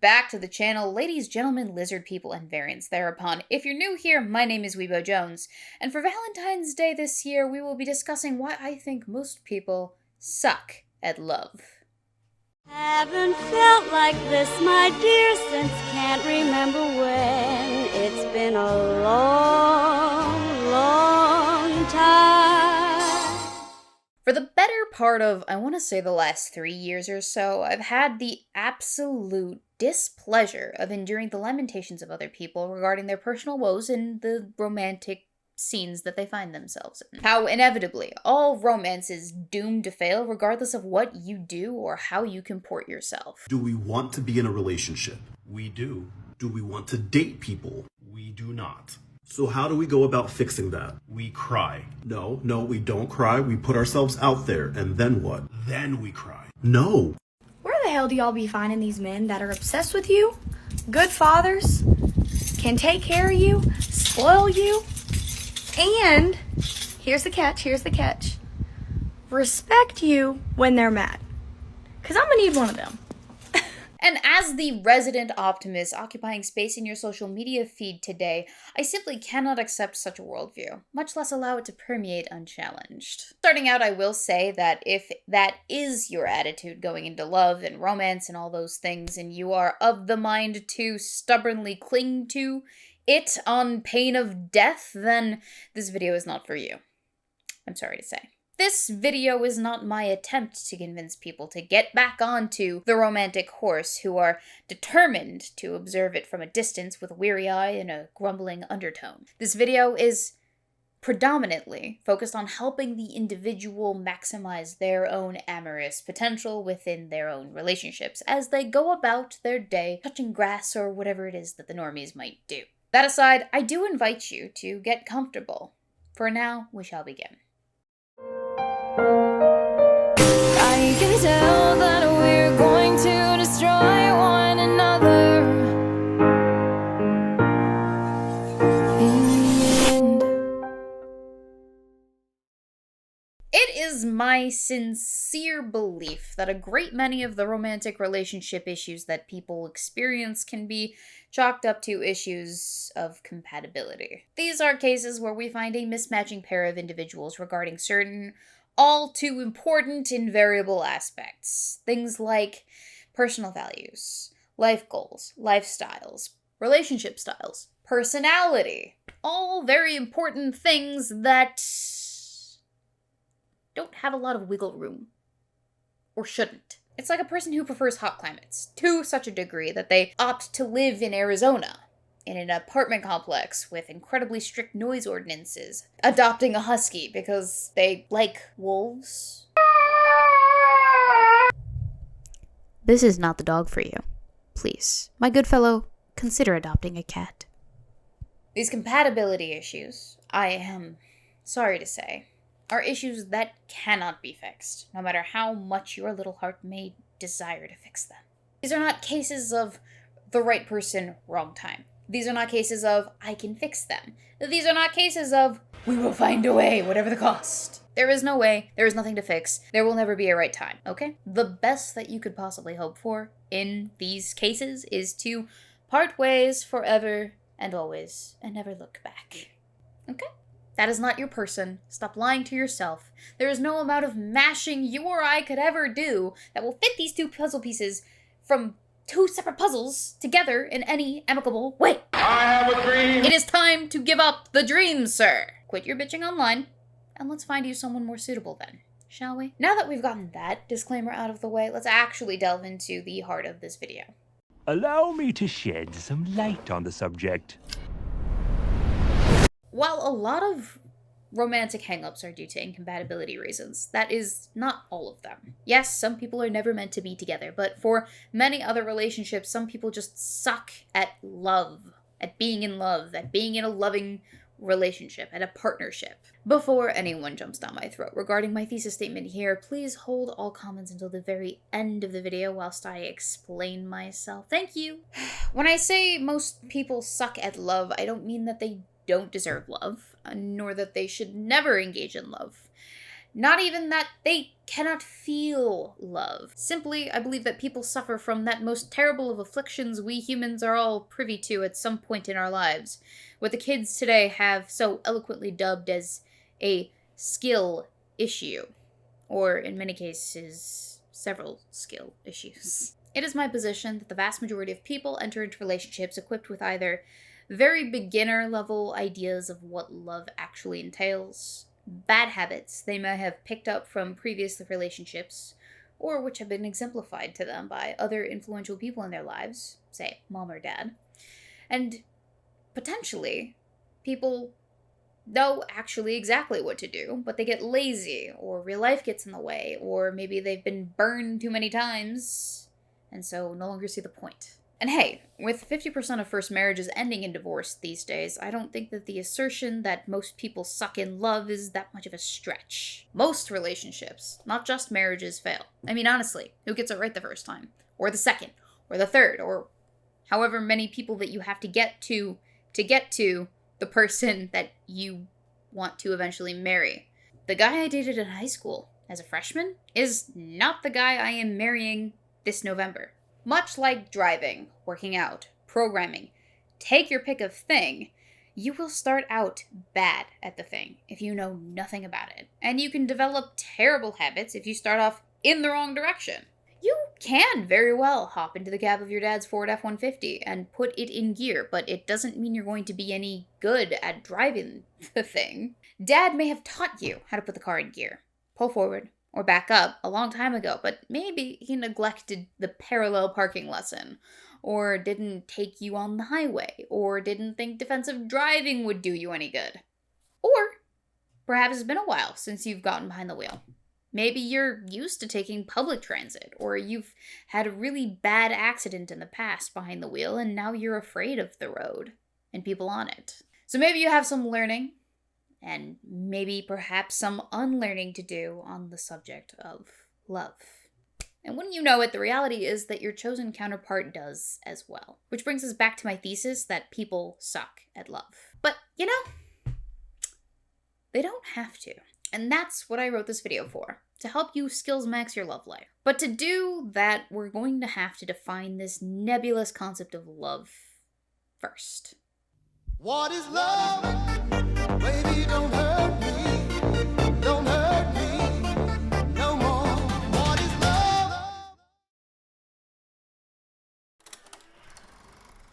back to the channel, ladies, gentlemen, lizard people, and variants thereupon. If you're new here, my name is Weebo Jones, and for Valentine's Day this year, we will be discussing why I think most people suck at love. Haven't felt like this, my dear, since can't remember when. It's been a long, long time. For the better part of, I want to say the last 3 years or so, I've had the absolute displeasure of enduring the lamentations of other people regarding their personal woes in the romantic scenes that they find themselves in. How inevitably, all romance is doomed to fail regardless of what you do or how you comport yourself. Do we want to be in a relationship? We do. Do we want to date people? We do not. So how do we go about fixing that? We cry. No, we don't cry. We put ourselves out there, and then what? Then we cry. No. Where the hell do y'all be finding these men that are obsessed with you, good fathers, can take care of you, spoil you, and, here's the catch, respect you when they're mad? Because I'm going to need one of them. And as the resident optimist occupying space in your social media feed today, I simply cannot accept such a worldview, much less allow it to permeate unchallenged. Starting out, I will say that if that is your attitude going into love and romance and all those things, and you are of the mind to stubbornly cling to it on pain of death, then this video is not for you. I'm sorry to say. This video is not my attempt to convince people to get back onto the romantic horse who are determined to observe it from a distance with a weary eye and a grumbling undertone. This video is predominantly focused on helping the individual maximize their own amorous potential within their own relationships as they go about their day touching grass or whatever it is that the normies might do. That aside, I do invite you to get comfortable. For now, we shall begin. I can tell that we're going to destroy one another in the end. It is my sincere belief that a great many of the romantic relationship issues that people experience can be chalked up to issues of compatibility. These are cases where we find a mismatching pair of individuals regarding certain all too important and variable aspects. Things like personal values, life goals, lifestyles, relationship styles, personality. All very important things that don't have a lot of wiggle room. Or shouldn't. It's like a person who prefers hot climates, to such a degree that they opt to live in Arizona, in an apartment complex with incredibly strict noise ordinances, adopting a husky because they like wolves. This is not the dog for you. Please, my good fellow, consider adopting a cat. These compatibility issues, I am sorry to say, are issues that cannot be fixed, no matter how much your little heart may desire to fix them. These are not cases of the right person, wrong time. These are not cases of, I can fix them. These are not cases of, we will find a way, whatever the cost. There is no way, there is nothing to fix, there will never be a right time, okay? The best that you could possibly hope for in these cases is to part ways forever and always, and never look back. Okay? That is not your person. Stop lying to yourself. There is no amount of mashing you or I could ever do that will fit these two puzzle pieces from two separate puzzles together in any amicable way. I have a dream. It is time to give up the dream, sir. Quit your bitching online, and let's find you someone more suitable then, shall we? Now that we've gotten that disclaimer out of the way, let's actually delve into the heart of this video. Allow me to shed some light on the subject. While a lot of romantic hangups are due to incompatibility reasons, that is not all of them. Yes, some people are never meant to be together, but for many other relationships, some people just suck at love, at being in love, at being in a loving relationship, at a partnership. Before anyone jumps down my throat regarding my thesis statement here, please hold all comments until the very end of the video whilst I explain myself. Thank you. When I say most people suck at love, I don't mean that they don't deserve love, nor that they should never engage in love. Not even that they cannot feel love. Simply, I believe that people suffer from that most terrible of afflictions we humans are all privy to at some point in our lives, what the kids today have so eloquently dubbed as a skill issue, or in many cases, several skill issues. It is my position that the vast majority of people enter into relationships equipped with either very beginner-level ideas of what love actually entails, bad habits they may have picked up from previous relationships, or which have been exemplified to them by other influential people in their lives, say mom or dad, and potentially people know actually exactly what to do, but they get lazy, or real life gets in the way, or maybe they've been burned too many times, and so no longer see the point. And hey, with 50% of first marriages ending in divorce these days, I don't think that the assertion that most people suck in love is that much of a stretch. Most relationships, not just marriages, fail. I mean, honestly, who gets it right the first time? Or the second? Or the third? Or however many people that you have to get to the person that you want to eventually marry. The guy I dated in high school as a freshman is not the guy I am marrying this November. Much like driving, working out, programming, take your pick of thing, you will start out bad at the thing if you know nothing about it. And you can develop terrible habits if you start off in the wrong direction. You can very well hop into the cab of your dad's Ford F-150 and put it in gear, but it doesn't mean you're going to be any good at driving the thing. Dad may have taught you how to put the car in gear, pull forward, or back up a long time ago, but maybe he neglected the parallel parking lesson, or didn't take you on the highway, or didn't think defensive driving would do you any good. Or perhaps it's been a while since you've gotten behind the wheel. Maybe you're used to taking public transit, or you've had a really bad accident in the past behind the wheel, and now you're afraid of the road and people on it. So maybe you have some learning, and maybe perhaps some unlearning to do on the subject of love. And wouldn't you know it, the reality is that your chosen counterpart does as well. Which brings us back to my thesis that people suck at love. But, you know, they don't have to. And that's what I wrote this video for, to help you skills max your love life. But to do that, we're going to have to define this nebulous concept of love first. What is love? Baby, don't hurt me. Don't hurt me no more. What is love?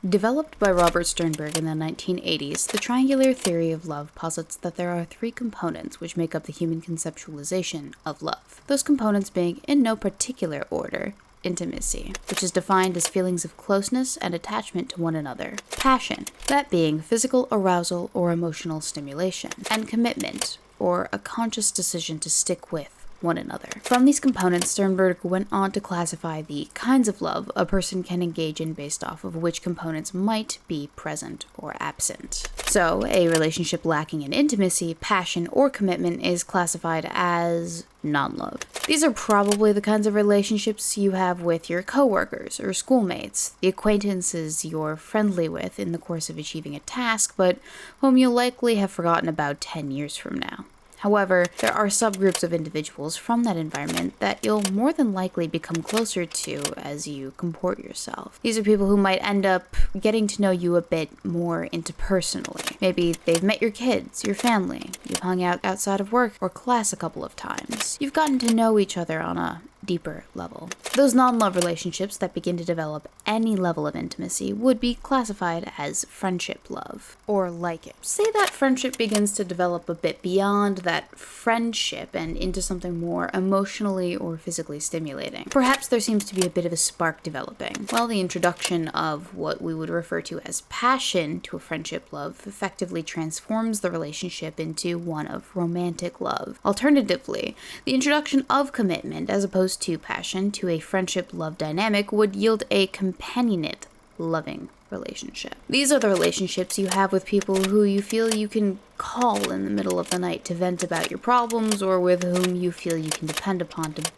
Developed by Robert Sternberg in the 1980s, the triangular theory of love posits that there are three components which make up the human conceptualization of love. Those components being, in no particular order, intimacy, which is defined as feelings of closeness and attachment to one another. Passion, that being physical arousal or emotional stimulation. And commitment, or a conscious decision to stick with one another. From these components, Sternberg went on to classify the kinds of love a person can engage in based off of which components might be present or absent. So, a relationship lacking in intimacy, passion, or commitment is classified as non-love. These are probably the kinds of relationships you have with your coworkers or schoolmates, the acquaintances you're friendly with in the course of achieving a task, but whom you'll likely have forgotten about 10 years from now. However, there are subgroups of individuals from that environment that you'll more than likely become closer to as you comport yourself. These are people who might end up getting to know you a bit more interpersonally. Maybe they've met your kids, your family, you've hung out outside of work or class a couple of times. You've gotten to know each other on a deeper level. Those non-love relationships that begin to develop any level of intimacy would be classified as friendship love, or like it. Say that friendship begins to develop a bit beyond that friendship and into something more emotionally or physically stimulating. Perhaps there seems to be a bit of a spark developing. Well, the introduction of what we would refer to as passion to a friendship love effectively transforms the relationship into one of romantic love. Alternatively, the introduction of commitment as opposed to passion to a friendship love dynamic would yield a companionate, loving relationship. These are the relationships you have with people who you feel you can call in the middle of the night to vent about your problems, or with whom you feel you can depend upon to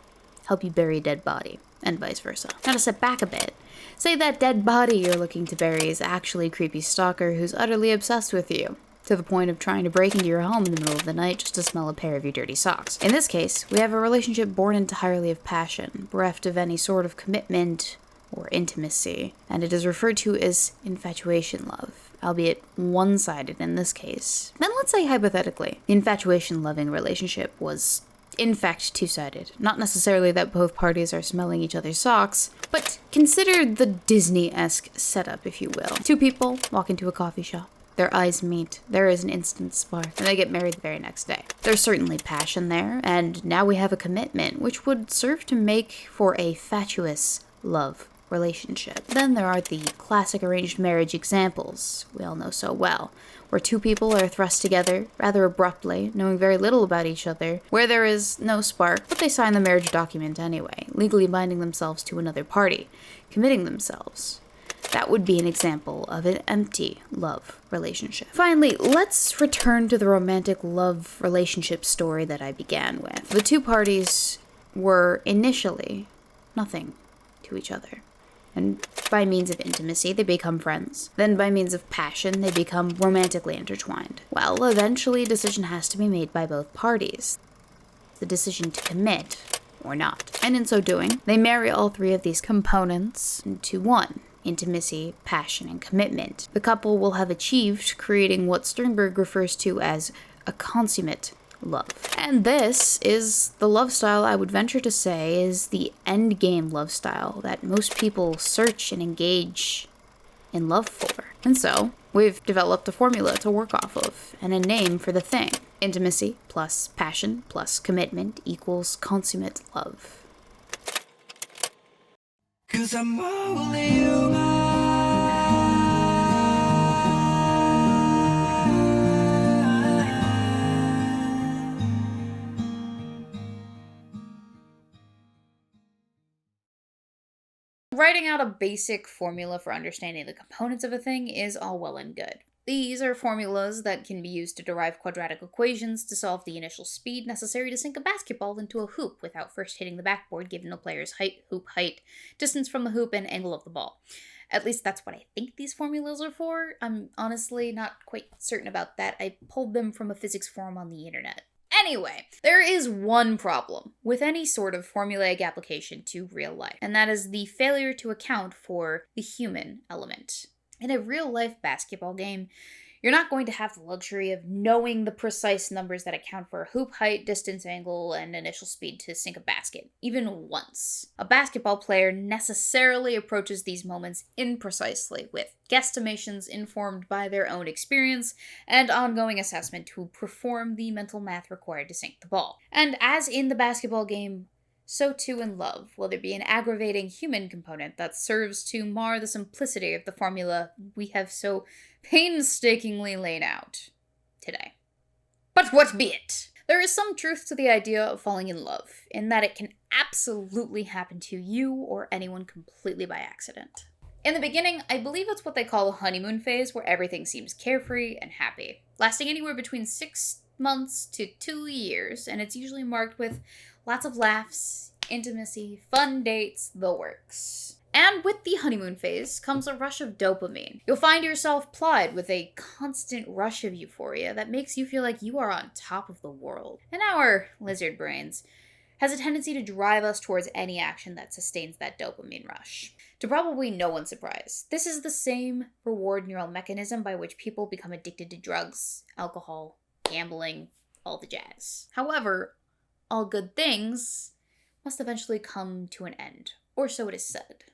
help you bury a dead body, and vice versa. Now to step back a bit, say that dead body you're looking to bury is actually a creepy stalker who's utterly obsessed with you. to the point of trying to break into your home in the middle of the night just to smell a pair of your dirty socks. In this case, we have a relationship born entirely of passion, bereft of any sort of commitment or intimacy, and it is referred to as infatuation love, albeit one-sided in this case. Then let's say hypothetically, the infatuation-loving relationship was in fact two-sided. Not necessarily that both parties are smelling each other's socks, but consider the Disney-esque setup, if you will. Two people walk into a coffee shop. Their eyes meet, there is an instant spark, and they get married the very next day. There's certainly passion there, and now we have a commitment, which would serve to make for a fatuous love relationship. Then there are the classic arranged marriage examples we all know so well, where two people are thrust together rather abruptly, knowing very little about each other, where there is no spark, but they sign the marriage document anyway, legally binding themselves to another party, committing themselves. That would be an example of an empty love relationship. Finally, let's return to the romantic love relationship story that I began with. The two parties were initially nothing to each other. And by means of intimacy, they become friends. Then by means of passion, they become romantically intertwined. Well, eventually a decision has to be made by both parties. The decision to commit or not. And in so doing, they marry all three of these components into one: intimacy, passion, and commitment. The couple will have achieved creating what Schaumburg refers to as a consummate love. And this is the love style I would venture to say is the endgame love style that most people search and engage in love for. And so, we've developed a formula to work off of, and a name for the thing. Intimacy plus passion plus commitment equals consummate love. 'Cause I'm only human. Writing out a basic formula for understanding the components of a thing is all well and good. These are formulas that can be used to derive quadratic equations to solve the initial speed necessary to sink a basketball into a hoop without first hitting the backboard given a player's height, hoop height, distance from the hoop, and angle of the ball. At least that's what I think these formulas are for. I'm honestly not quite certain about that. I pulled them from a physics forum on the internet. Anyway, there is one problem with any sort of formulaic application to real life, and that is the failure to account for the human element. In a real-life basketball game, you're not going to have the luxury of knowing the precise numbers that account for hoop height, distance, angle, and initial speed to sink a basket, even once. A basketball player necessarily approaches these moments imprecisely, with guesstimations informed by their own experience and ongoing assessment to perform the mental math required to sink the ball. And as in the basketball game, so too in love will there be an aggravating human component that serves to mar the simplicity of the formula we have so painstakingly laid out today. But what be it? There is some truth to the idea of falling in love, in that it can absolutely happen to you or anyone completely by accident. In the beginning, I believe it's what they call a honeymoon phase, where everything seems carefree and happy, lasting anywhere between 6 months to 2 years, and it's usually marked with lots of laughs, intimacy, fun dates, the works. And with the honeymoon phase comes a rush of dopamine. You'll find yourself plied with a constant rush of euphoria that makes you feel like you are on top of the world. And our lizard brains has a tendency to drive us towards any action that sustains that dopamine rush. To probably no one's surprise, this is the same reward neural mechanism by which people become addicted to drugs, alcohol, gambling, all the jazz. However, all good things must eventually come to an end, or so it is said.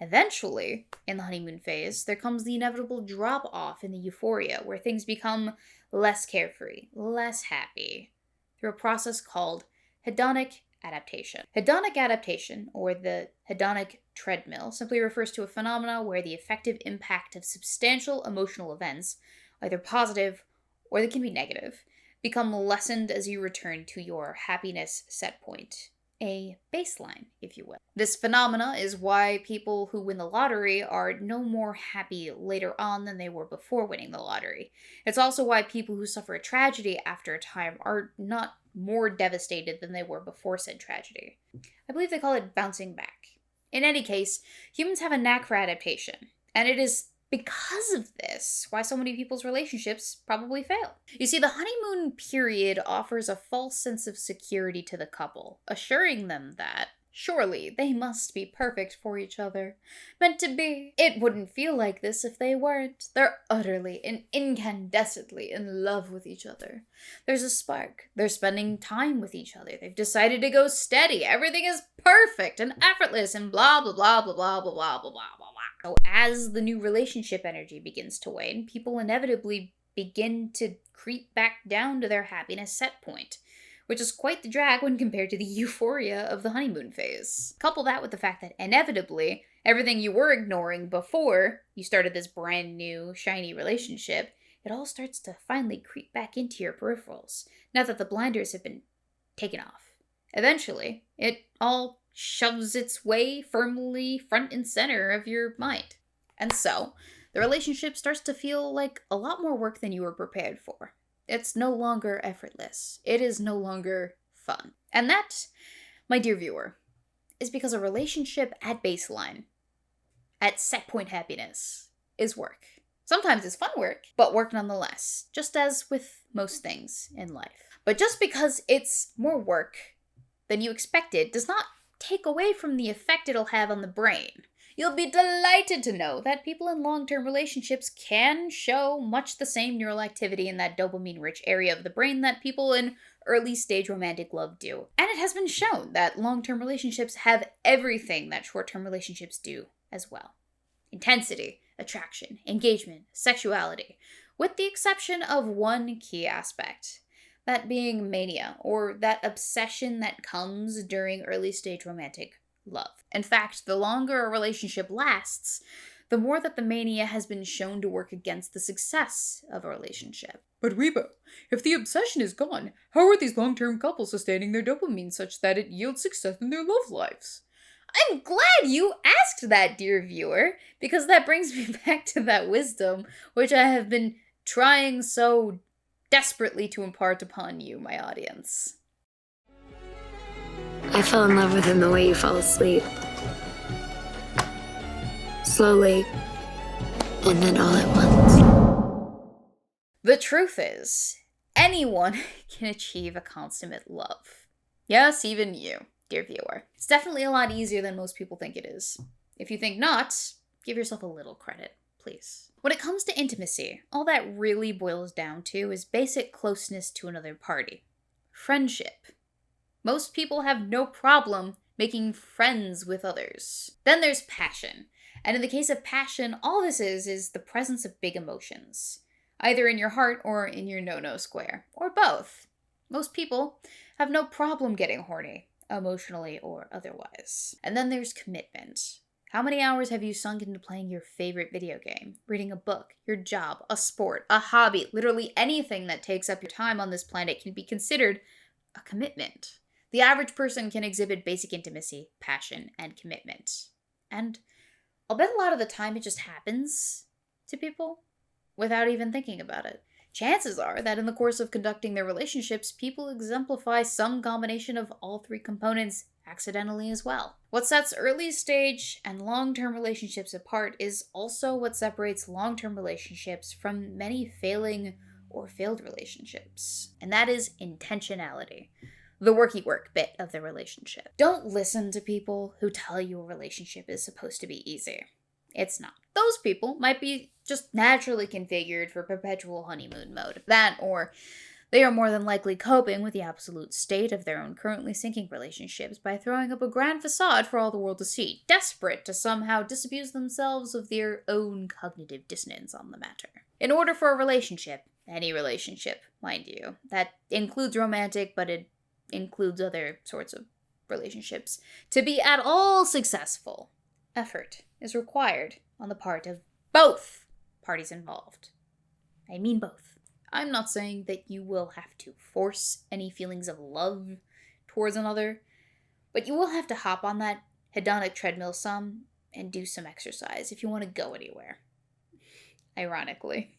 Eventually, in the honeymoon phase, there comes the inevitable drop-off in the euphoria, where things become less carefree, less happy, through a process called hedonic adaptation. Hedonic adaptation, or the hedonic treadmill, simply refers to a phenomena where the effective impact of substantial emotional events, either positive or they can be negative, become lessened as you return to your happiness set point. A baseline, if you will. This phenomena is why people who win the lottery are no more happy later on than they were before winning the lottery. It's also why people who suffer a tragedy after a time are not more devastated than they were before said tragedy. I believe they call it bouncing back. In any case, humans have a knack for adaptation, and it is because of this, why so many people's relationships probably fail. You see, the honeymoon period offers a false sense of security to the couple, assuring them that surely they must be perfect for each other. Meant to be. It wouldn't feel like this if they weren't. They're utterly and incandescently in love with each other. There's a spark. They're spending time with each other. They've decided to go steady. Everything is perfect and effortless and blah, blah, blah, blah, blah, blah, blah, blah, blah, blah. So as the new relationship energy begins to wane, people inevitably begin to creep back down to their happiness set point, which is quite the drag when compared to the euphoria of the honeymoon phase. Couple that with the fact that inevitably, everything you were ignoring before you started this brand new, shiny relationship, it all starts to finally creep back into your peripherals, now that the blinders have been taken off. Eventually, it all shoves its way firmly front and center of your mind. And so, the relationship starts to feel like a lot more work than you were prepared for. It's no longer effortless. It is no longer fun. And that, my dear viewer, is because a relationship at baseline, at set point happiness, is work. Sometimes it's fun work, but work nonetheless, just as with most things in life. But just because it's more work than you expected does not take away from the effect it'll have on the brain. You'll be delighted to know that people in long-term relationships can show much the same neural activity in that dopamine-rich area of the brain that people in early-stage romantic love do. And it has been shown that long-term relationships have everything that short-term relationships do as well. Intensity, attraction, engagement, sexuality, with the exception of one key aspect. That being mania, or that obsession that comes during early-stage romantic love. In fact, the longer a relationship lasts, the more that the mania has been shown to work against the success of a relationship. But Weebo, if the obsession is gone, how are these long-term couples sustaining their dopamine such that it yields success in their love lives? I'm glad you asked that, dear viewer, because that brings me back to that wisdom which I have been trying so desperately to impart upon you, my audience. I fell in love with him the way you fall asleep. Slowly, and then all at once. The truth is, anyone can achieve a consummate love. Yes, even you, dear viewer. It's definitely a lot easier than most people think it is. If you think not, give yourself a little credit, please. When it comes to intimacy, all that really boils down to is basic closeness to another party. Friendship. Most people have no problem making friends with others. Then there's passion. And in the case of passion, all this is the presence of big emotions. Either in your heart or in your no-no square. Or both. Most people have no problem getting horny, emotionally or otherwise. And then there's commitment. How many hours have you sunk into playing your favorite video game, reading a book, your job, a sport, a hobby? Literally anything that takes up your time on this planet can be considered a commitment. The average person can exhibit basic intimacy, passion, and commitment. And I'll bet a lot of the time it just happens to people without even thinking about it. Chances are that in the course of conducting their relationships, people exemplify some combination of all three components accidentally as well. What sets early stage and long-term relationships apart is also what separates long-term relationships from many failing or failed relationships. And that is intentionality. The worky work bit of the relationship. Don't listen to people who tell you a relationship is supposed to be easy. It's not. Those people might be just naturally configured for perpetual honeymoon mode. That, or they are more than likely coping with the absolute state of their own currently sinking relationships by throwing up a grand facade for all the world to see, desperate to somehow disabuse themselves of their own cognitive dissonance on the matter. In order for a relationship, any relationship, mind you, that includes romantic, but it includes other sorts of relationships, to be at all successful, effort is required on the part of both parties involved. I mean both. I'm not saying that you will have to force any feelings of love towards another, but you will have to hop on that hedonic treadmill some and do some exercise if you want to go anywhere. Ironically.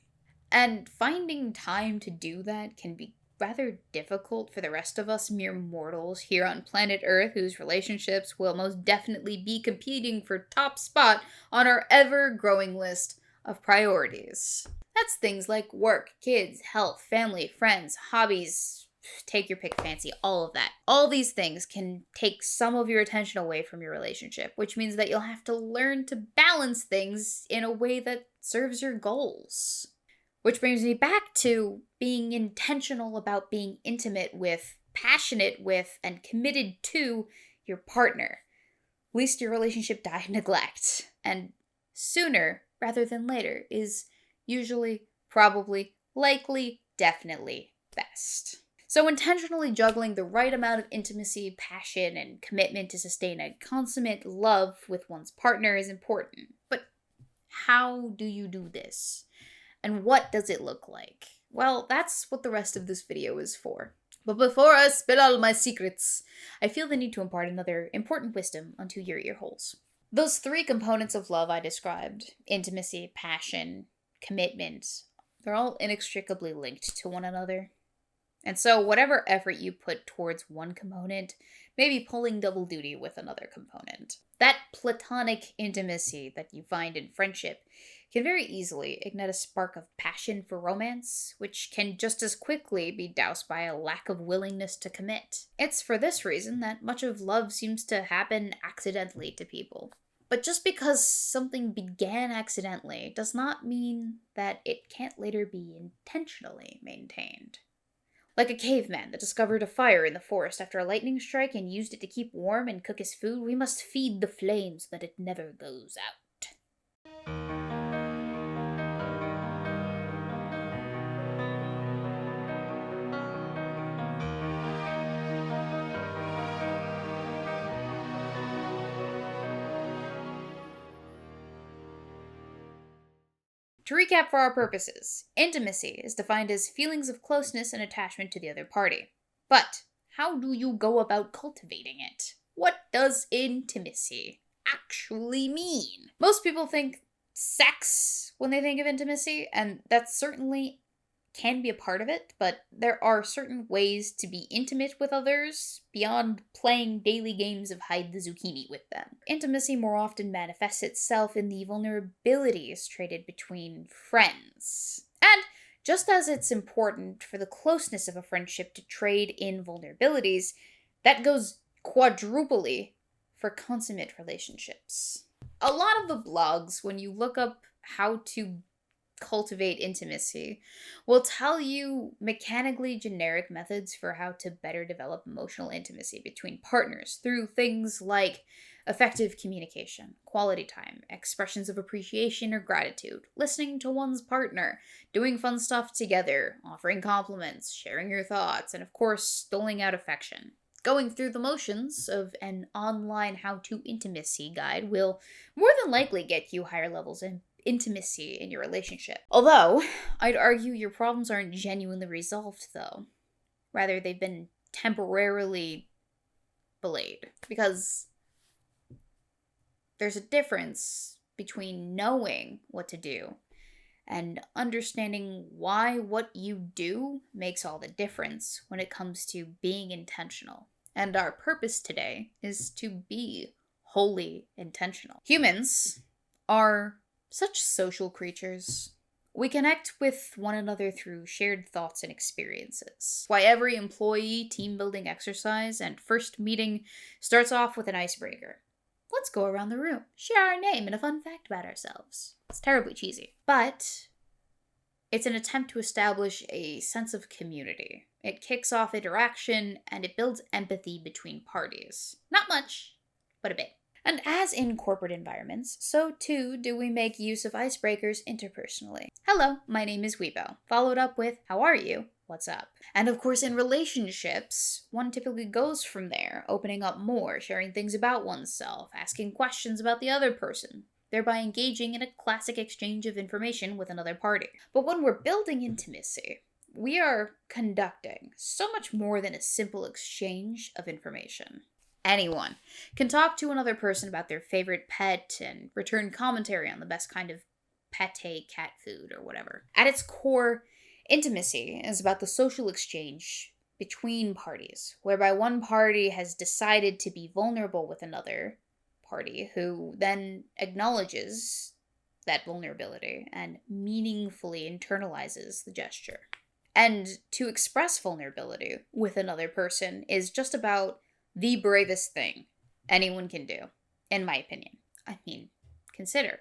And finding time to do that can be rather difficult for the rest of us mere mortals here on planet Earth, whose relationships will most definitely be competing for top spot on our ever-growing list of priorities. That's things like work, kids, health, family, friends, hobbies, take your pick fancy, all of that. All these things can take some of your attention away from your relationship, which means that you'll have to learn to balance things in a way that serves your goals. Which brings me back to being intentional about being intimate with, passionate with, and committed to your partner. Least your relationship die of neglect. And sooner rather than later is usually, probably, likely, definitely best. So intentionally juggling the right amount of intimacy, passion, and commitment to sustain a consummate love with one's partner is important. But how do you do this? And what does it look like? Well, that's what the rest of this video is for. But before I spill all my secrets, I feel the need to impart another important wisdom onto your ear holes. Those three components of love I described, intimacy, passion, commitment, they're all inextricably linked to one another. And so whatever effort you put towards one component may be pulling double duty with another component. That platonic intimacy that you find in friendship can very easily ignite a spark of passion for romance, which can just as quickly be doused by a lack of willingness to commit. It's for this reason that much of love seems to happen accidentally to people. But just because something began accidentally does not mean that it can't later be intentionally maintained. Like a caveman that discovered a fire in the forest after a lightning strike and used it to keep warm and cook his food, we must feed the flame so that it never goes out. To recap for our purposes, intimacy is defined as feelings of closeness and attachment to the other party. But how do you go about cultivating it? What does intimacy actually mean? Most people think sex when they think of intimacy, and that certainly can be a part of it, but there are certain ways to be intimate with others beyond playing daily games of hide the zucchini with them. Intimacy more often manifests itself in the vulnerabilities traded between friends. And just as it's important for the closeness of a friendship to trade in vulnerabilities, that goes quadruply for consummate relationships. A lot of the blogs, when you look up how to cultivate intimacy, will tell you mechanically generic methods for how to better develop emotional intimacy between partners through things like effective communication, quality time, expressions of appreciation or gratitude, listening to one's partner, doing fun stuff together, offering compliments, sharing your thoughts, and of course, doling out affection. Going through the motions of an online how-to intimacy guide will more than likely get you higher levels of intimacy in your relationship. Although, I'd argue your problems aren't genuinely resolved, though. Rather, they've been temporarily delayed. Because there's a difference between knowing what to do and understanding why what you do makes all the difference when it comes to being intentional. And our purpose today is to be wholly intentional. Humans are such social creatures. We connect with one another through shared thoughts and experiences. Why every employee team building exercise and first meeting starts off with an icebreaker. Let's go around the room, share our name and a fun fact about ourselves. It's terribly cheesy. But it's an attempt to establish a sense of community. It kicks off interaction and it builds empathy between parties. Not much, but a bit. And as in corporate environments, so too do we make use of icebreakers interpersonally. Hello, my name is Weebo, followed up with, how are you? What's up? And of course in relationships, one typically goes from there, opening up more, sharing things about oneself, asking questions about the other person, thereby engaging in a classic exchange of information with another party. But when we're building intimacy, we are conducting so much more than a simple exchange of information. Anyone can talk to another person about their favorite pet and return commentary on the best kind of pate cat food or whatever. At its core, intimacy is about the social exchange between parties, whereby one party has decided to be vulnerable with another party who then acknowledges that vulnerability and meaningfully internalizes the gesture. And to express vulnerability with another person is just about the bravest thing anyone can do, in my opinion. I mean, consider.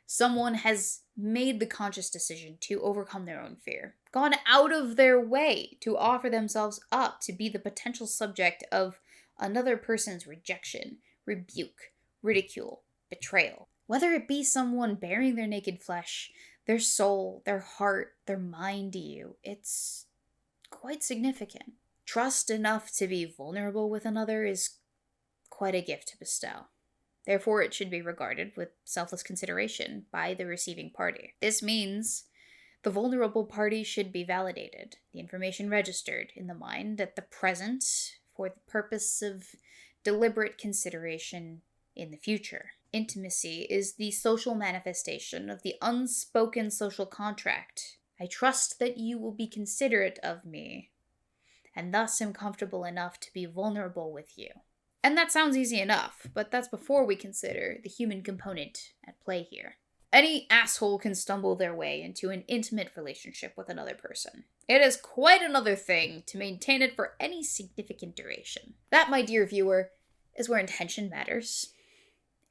Someone has made the conscious decision to overcome their own fear, gone out of their way to offer themselves up to be the potential subject of another person's rejection, rebuke, ridicule, betrayal. Whether it be someone bearing their naked flesh, their soul, their heart, their mind to you, it's quite significant. Trust enough to be vulnerable with another is quite a gift to bestow. Therefore, it should be regarded with selfless consideration by the receiving party. This means the vulnerable party should be validated, the information registered in the mind at the present for the purpose of deliberate consideration in the future. Intimacy is the social manifestation of the unspoken social contract. I trust that you will be considerate of me, and thus am comfortable enough to be vulnerable with you. And that sounds easy enough, but that's before we consider the human component at play here. Any asshole can stumble their way into an intimate relationship with another person. It is quite another thing to maintain it for any significant duration. That, my dear viewer, is where intention matters,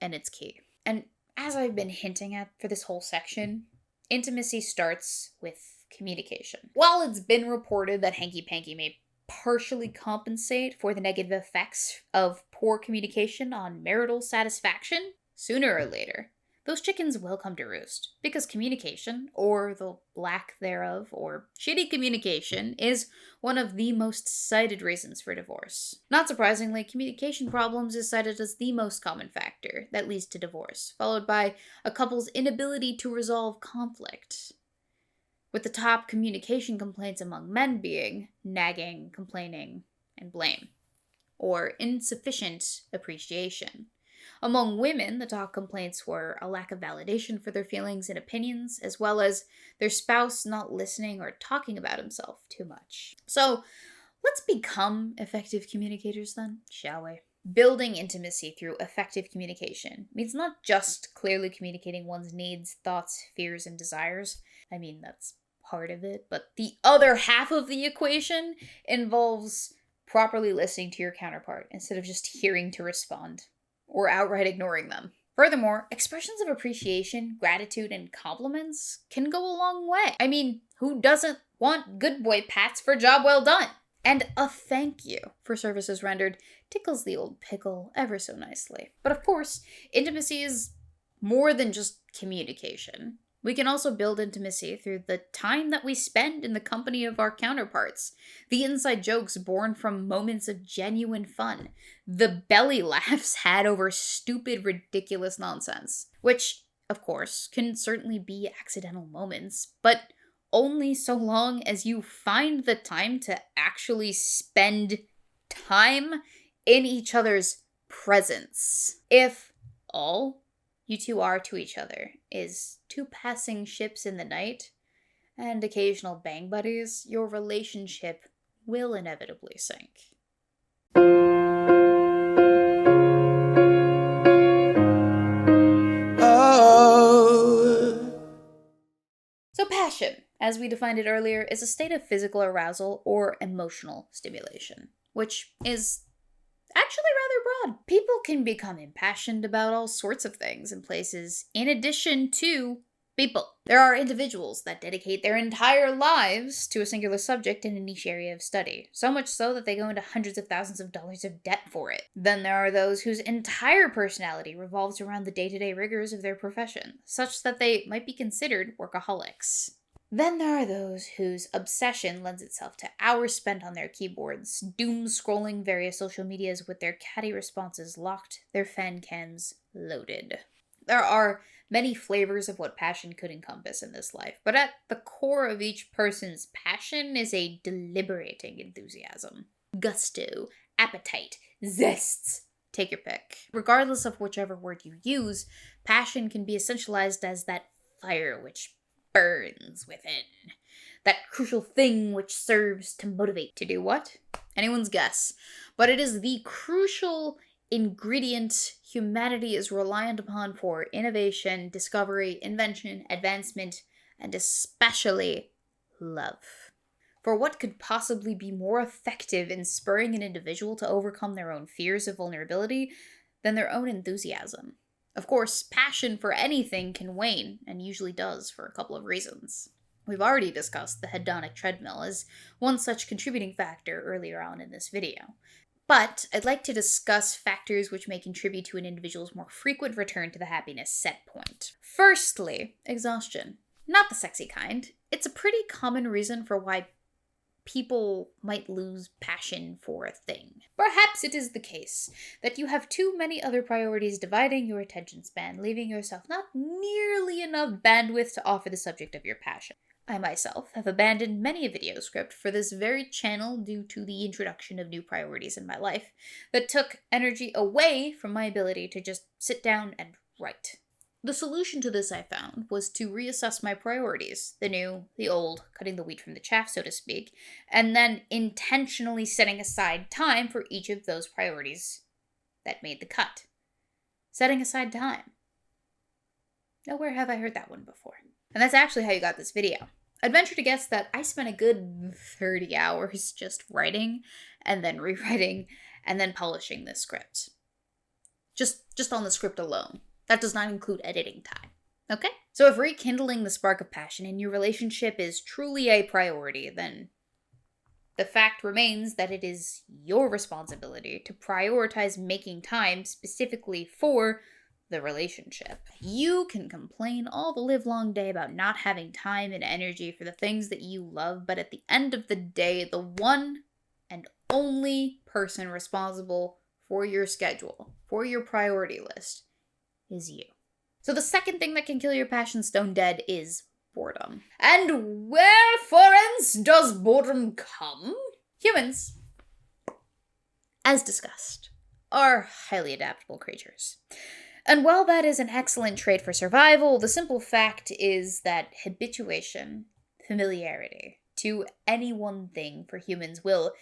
and it's key. And as I've been hinting at for this whole section, intimacy starts with communication. While it's been reported that hanky-panky may partially compensate for the negative effects of poor communication on marital satisfaction, sooner or later, those chickens will come to roost. Because communication, or the lack thereof, or shitty communication, is one of the most cited reasons for divorce. Not surprisingly, communication problems is cited as the most common factor that leads to divorce, followed by a couple's inability to resolve conflict, with the top communication complaints among men being nagging, complaining, and blame, or insufficient appreciation. Among women, the top complaints were a lack of validation for their feelings and opinions, as well as their spouse not listening or talking about himself too much. So, let's become effective communicators then, shall we? Building intimacy through effective communication means not just clearly communicating one's needs, thoughts, fears, and desires. I mean, that's part of it, but the other half of the equation involves properly listening to your counterpart instead of just hearing to respond or outright ignoring them. Furthermore, expressions of appreciation, gratitude, and compliments can go a long way. I mean, who doesn't want good boy pats for a job well done? And a thank you for services rendered tickles the old pickle ever so nicely. But of course, intimacy is more than just communication. We can also build intimacy through the time that we spend in the company of our counterparts, the inside jokes born from moments of genuine fun, the belly laughs had over stupid, ridiculous nonsense, which, of course, can certainly be accidental moments, but only so long as you find the time to actually spend time in each other's presence. If all you two are to each other is two passing ships in the night and occasional bang buddies, your relationship will inevitably sink. So passion, as we defined it earlier, is a state of physical arousal or emotional stimulation, which is actually rather broad. People can become impassioned about all sorts of things and places in addition to people. There are individuals that dedicate their entire lives to a singular subject in a niche area of study, so much so that they go into hundreds of thousands of dollars of debt for it. Then there are those whose entire personality revolves around the day-to-day rigors of their profession, such that they might be considered workaholics. Then there are those whose obsession lends itself to hours spent on their keyboards, doom-scrolling various social medias with their catty responses locked, their fan cams loaded. There are many flavors of what passion could encompass in this life, but at the core of each person's passion is a deliberating enthusiasm. Gusto, appetite, zest. Take your pick. Regardless of whichever word you use, passion can be essentialized as that fire which burns within. That crucial thing which serves to motivate to do what? Anyone's guess. But it is the crucial ingredient humanity is reliant upon for innovation, discovery, invention, advancement, and especially love. For what could possibly be more effective in spurring an individual to overcome their own fears of vulnerability than their own enthusiasm? Of course, passion for anything can wane, and usually does for a couple of reasons. We've already discussed the hedonic treadmill as one such contributing factor earlier on in this video. But I'd like to discuss factors which may contribute to an individual's more frequent return to the happiness set point. Firstly, exhaustion. Not the sexy kind. It's a pretty common reason for why people might lose passion for a thing. Perhaps it is the case that you have too many other priorities dividing your attention span, leaving yourself not nearly enough bandwidth to offer the subject of your passion. I myself have abandoned many a video script for this very channel due to the introduction of new priorities in my life that took energy away from my ability to just sit down and write. The solution to this, I found, was to reassess my priorities, the new, the old, cutting the wheat from the chaff, so to speak, and then intentionally setting aside time for each of those priorities that made the cut. Setting aside time. Nowhere have I heard that one before. And that's actually how you got this video. I'd venture to guess that I spent a good 30 hours just writing, and then rewriting, and then polishing this script. Just on the script alone. That does not include editing time. Okay? So if rekindling the spark of passion in your relationship is truly a priority, then the fact remains that it is your responsibility to prioritize making time specifically for the relationship. You can complain all the livelong day about not having time and energy for the things that you love, but at the end of the day, the one and only person responsible for your schedule, for your priority list, is you. So the second thing that can kill your passion stone dead is boredom. And where, for instance, does boredom come? Humans, as discussed, are highly adaptable creatures. And while that is an excellent trait for survival, the simple fact is that habituation, familiarity, to any one thing for humans will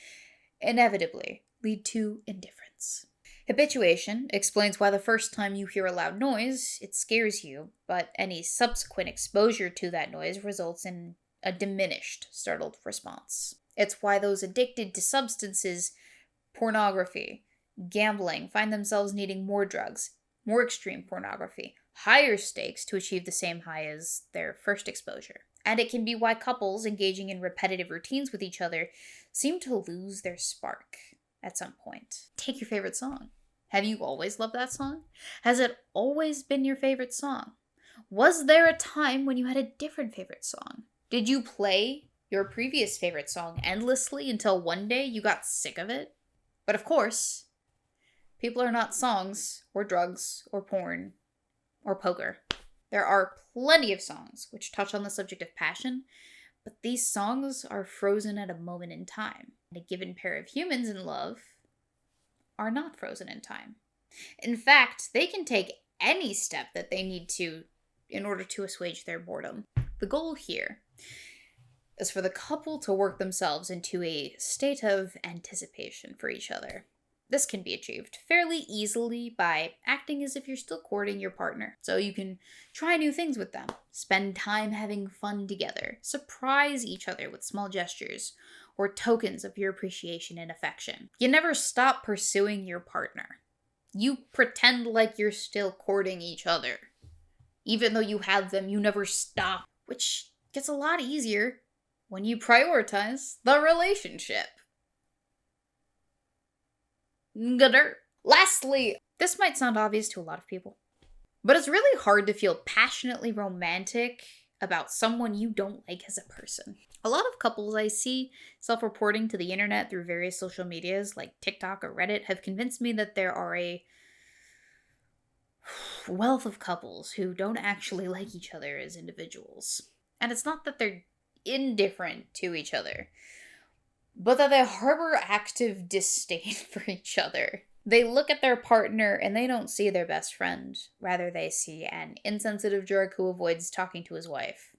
inevitably lead to indifference. Habituation explains why the first time you hear a loud noise, it scares you, but any subsequent exposure to that noise results in a diminished, startled response. It's why those addicted to substances, pornography, gambling, find themselves needing more drugs, more extreme pornography, higher stakes to achieve the same high as their first exposure. And it can be why couples engaging in repetitive routines with each other seem to lose their spark at some point. Take your favorite song. Have you always loved that song? Has it always been your favorite song? Was there a time when you had a different favorite song? Did you play your previous favorite song endlessly until one day you got sick of it? But of course, people are not songs, or drugs, or porn, or poker. There are plenty of songs which touch on the subject of passion, but these songs are frozen at a moment in time. And a given pair of humans in love are not frozen in time. In fact, they can take any step that they need to in order to assuage their boredom. The goal here is for the couple to work themselves into a state of anticipation for each other. This can be achieved fairly easily by acting as if you're still courting your partner. So you can try new things with them, spend time having fun together, surprise each other with small gestures, or tokens of your appreciation and affection. You never stop pursuing your partner. You pretend like you're still courting each other. Even though you have them, you never stop, which gets a lot easier when you prioritize the relationship. Gooder. Lastly, this might sound obvious to a lot of people, but it's really hard to feel passionately romantic about someone you don't like as a person. A lot of couples I see self-reporting to the internet through various social medias like TikTok or Reddit have convinced me that there are a wealth of couples who don't actually like each other as individuals. And it's not that they're indifferent to each other, but that they harbor active disdain for each other. They look at their partner and they don't see their best friend. Rather, they see an insensitive jerk who avoids talking to his wife.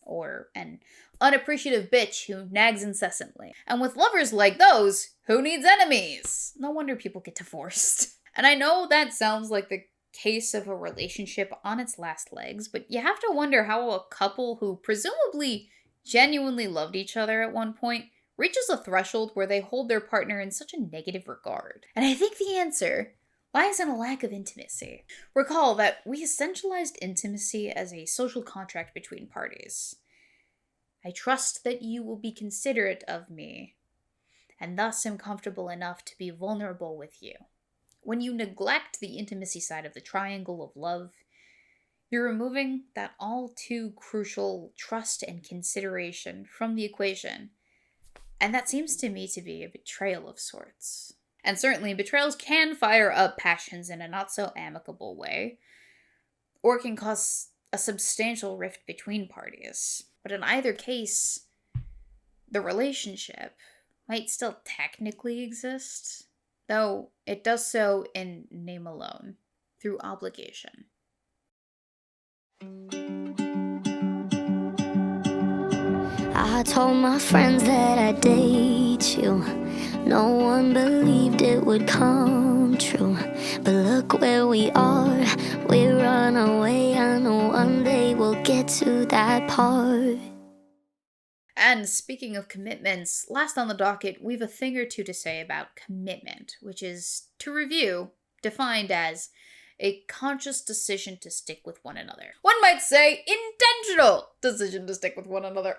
Or an unappreciative bitch who nags incessantly. And with lovers like those, who needs enemies? No wonder people get divorced. And I know that sounds like the case of a relationship on its last legs, but you have to wonder how a couple who presumably genuinely loved each other at one point reaches a threshold where they hold their partner in such a negative regard. And I think the answer lies in a lack of intimacy. Recall that we essentialized intimacy as a social contract between parties. I trust that you will be considerate of me, and thus am comfortable enough to be vulnerable with you. When you neglect the intimacy side of the triangle of love, you're removing that all too crucial trust and consideration from the equation. And that seems to me to be a betrayal of sorts. And certainly, betrayals can fire up passions in a not so amicable way, or can cause a substantial rift between parties. But in either case, the relationship might still technically exist, though it does so in name alone, through obligation. I told my friends that I'd date you. No one believed it would come true. But look where we are. We're on our way. I know one day we'll get to that part. And speaking of commitments, last on the docket, we've a thing or two to say about commitment, which is, to review, defined as a conscious decision to stick with one another. One might say intentional decision to stick with one another.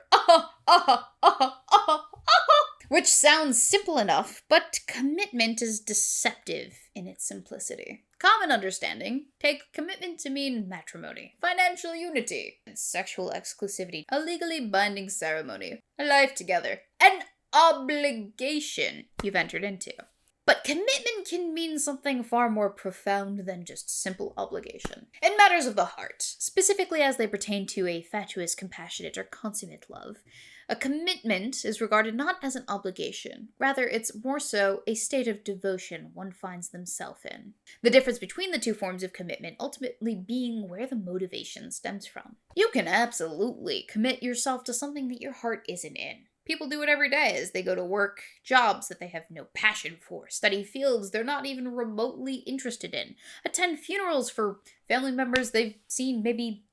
Which sounds simple enough, but commitment is deceptive in its simplicity. Common understanding, take commitment to mean matrimony, financial unity, and sexual exclusivity, a legally binding ceremony, a life together, an obligation you've entered into. But commitment can mean something far more profound than just simple obligation. In matters of the heart, specifically as they pertain to a fatuous, compassionate, or consummate love, a commitment is regarded not as an obligation. Rather, it's more so a state of devotion one finds themselves in. The difference between the two forms of commitment ultimately being where the motivation stems from. You can absolutely commit yourself to something that your heart isn't in. People do it every day as they go to work, jobs that they have no passion for, study fields they're not even remotely interested in, attend funerals for family members they've seen maybe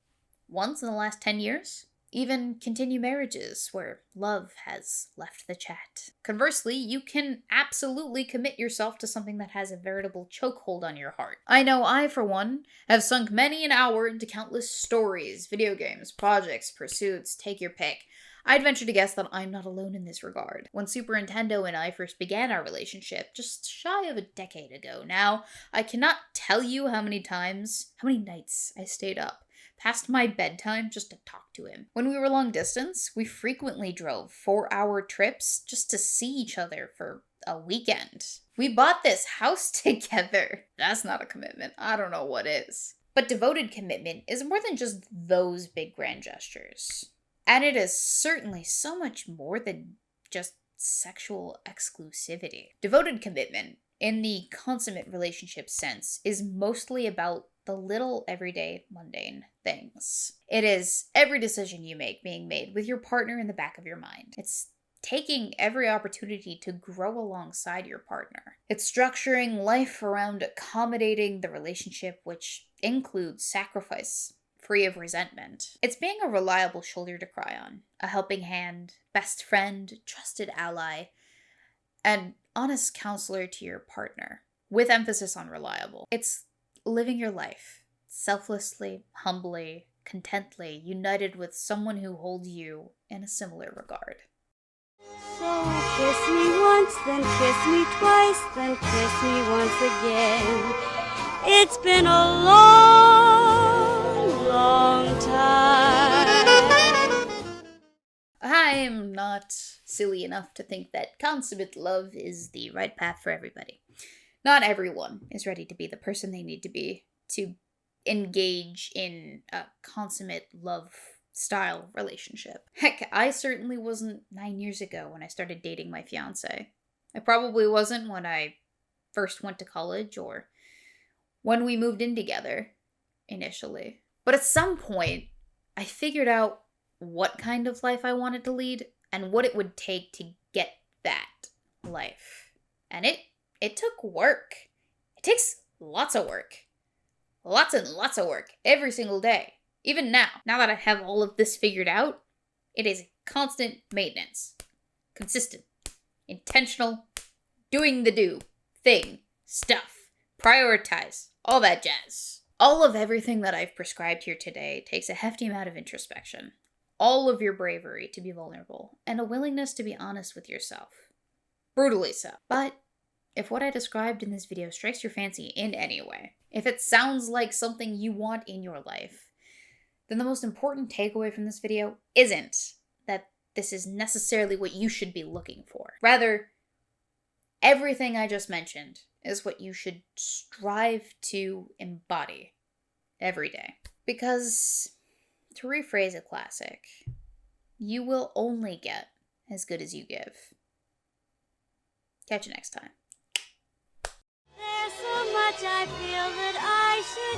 once in the last 10 years, even continue marriages where love has left the chat. Conversely, you can absolutely commit yourself to something that has a veritable chokehold on your heart. I know I, for one, have sunk many an hour into countless stories, video games, projects, pursuits, take your pick. I'd venture to guess that I'm not alone in this regard. When Super Nintendo and I first began our relationship, just shy of a decade ago now, I cannot tell you how many nights I stayed up past my bedtime just to talk to him. When we were long distance, we frequently drove 4-hour trips just to see each other for a weekend. We bought this house together. That's not a commitment. I don't know what is. But devoted commitment is more than just those big grand gestures. And it is certainly so much more than just sexual exclusivity. Devoted commitment, in the consummate relationship sense, is mostly about the little everyday mundane things. It is every decision you make being made with your partner in the back of your mind. It's taking every opportunity to grow alongside your partner. It's structuring life around accommodating the relationship, which includes sacrifice, free of resentment. It's being a reliable shoulder to cry on, a helping hand, best friend, trusted ally, and honest counselor to your partner, with emphasis on reliable. It's living your life, selflessly, humbly, contently, united with someone who holds you in a similar regard. So kiss me once, then kiss me twice, then kiss me once again. It's been a long time. I'm not silly enough to think that consummate love is the right path for everybody. Not everyone is ready to be the person they need to be to engage in a consummate love style relationship. Heck, I certainly wasn't 9 years ago when I started dating my fiance. I probably wasn't when I first went to college or when we moved in together initially. But at some point, I figured out what kind of life I wanted to lead and what it would take to get that life. And it took work. It takes lots of work. Lots and lots of work every single day. Even now that I have all of this figured out, it is constant maintenance. Consistent. Intentional. Doing the thing. Stuff. Prioritize. All that jazz. All of everything that I've prescribed here today takes a hefty amount of introspection. All of your bravery to be vulnerable, and a willingness to be honest with yourself. Brutally so. But if what I described in this video strikes your fancy in any way, if it sounds like something you want in your life, then the most important takeaway from this video isn't that this is necessarily what you should be looking for. Rather, everything I just mentioned is what you should strive to embody every day. Because, to rephrase a classic, you will only get as good as you give. Catch you next time. There's so much I feel that I should